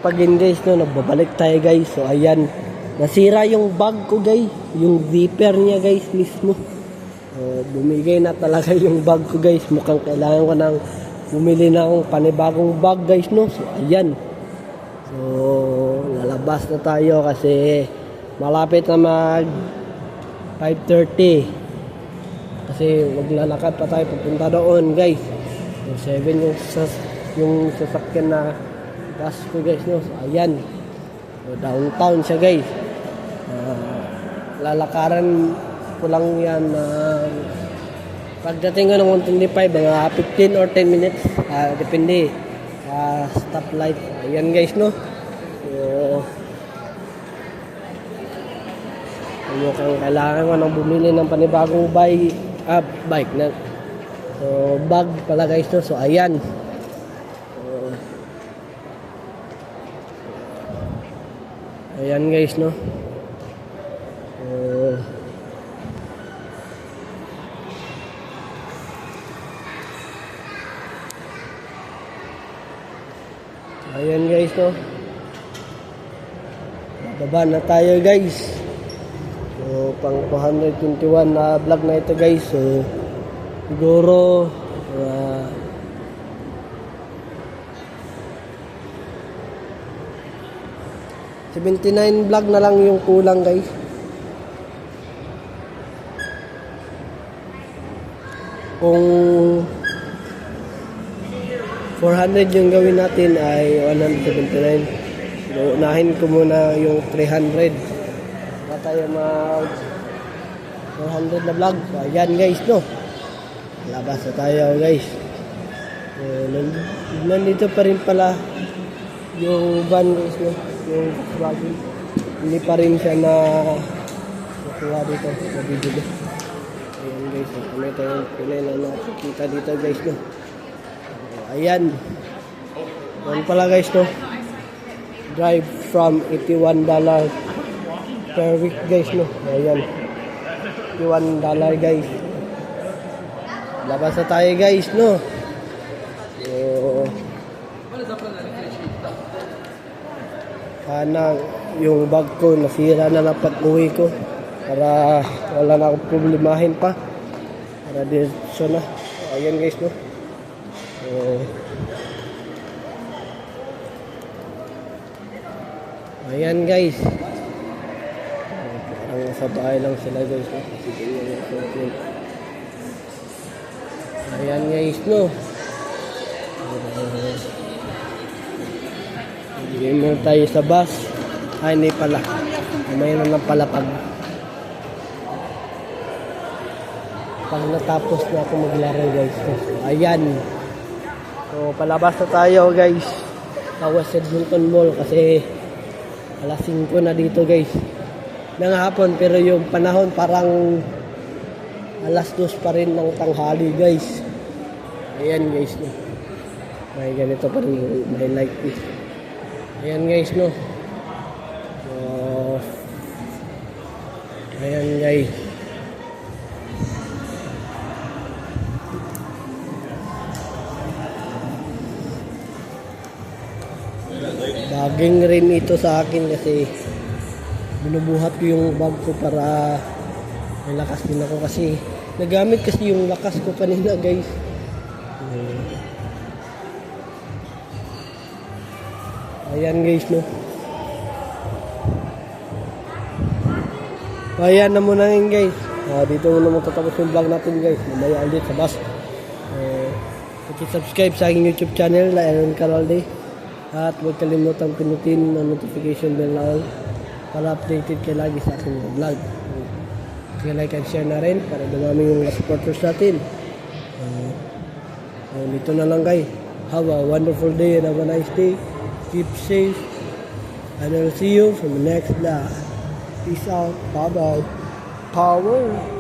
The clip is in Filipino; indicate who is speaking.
Speaker 1: pagin guys, no, nagbabalik tayo guys. So ayan, nasira yung bag ko guys, yung zipper niya guys mismo. Bumigay na talaga yung bag ko guys. Mukhang kailangan ko nang bumili na akong panibagong bag guys, no. So ayan, so lalabas na tayo kasi malapit na mag 5:30 kasi maglalakad pa tayo papunta doon guys. So 7 yung sasakyan na bus ko guys, no. So ayan, so, downtown siya guys. Lalakaran ko lang yan pagdating ko ng 125, mga 15 or 10 minutes, depende sa stoplight. Ayan guys, no. So mukhang kailangan ko nang bumili ng panibagong bike na bag pala guys, no. So ayan, ayan guys, no. Ayan guys, no. Bababa na tayo guys. So pang 221 na vlog na ito guys. So siguro 79 vlog na lang yung kulang guys. Kung 400 yung gawin natin ay 179. So unahin ko muna yung 300 para tayo mag 400 na vlog. So ayan guys, no. Labas na tayo guys. So nandito pa rin pala yung van guys, no. Yung Volkswagen, hindi pa rin siya na nakuha dito sa video. Ayan guys, ito yung pinay na nakikita dito guys, no. Ayan, yan pala guys, no. Drive from $81 per week guys, no. Ayan, $81 guys. Labas na tayo guys, no. So sana yung bag ko nasira na lang pag uwi ko para wala na akong problemahin pa para diretso na. Ayan guys, no. Ayan guys, parang nasa bahay lang sila guys, no. Ayan guys, no. Hindi mo tayo sa bus. Ay, hindi pala. May na lang pala pag natapos na ako maglaro guys. So, ayan. So, palabas na tayo guys sa West Edmonton Mall kasi alas 5 na dito guys ng hapon, pero yung panahon parang alas 2 pa rin ng tanghali guys. Ayan guys, no. May ganito pa rin, may like this. Ayan guys, no. So ayan guys. Baging rin ito sa akin kasi binubuhat ko yung bag ko para may lakas din ako kasi nagamit kasi yung lakas ko kanina guys. Ayan guys, no. Ayan na muna yun guys. Dito muna matatapos yung vlog natin guys. Mamaya ulit sa bus. Subscribe sa aking YouTube channel na Aaron Caralde. At huwag kalimutang pinutin ang notification bell na all para updated kayo lagi sa aking vlog. Kaya like and share na rin para dumami yung supporters natin. Dito na lang guys. Have a wonderful day and have a nice day. Keep safe. And I'll see you from the next vlog. Peace out. Bye bye. Power.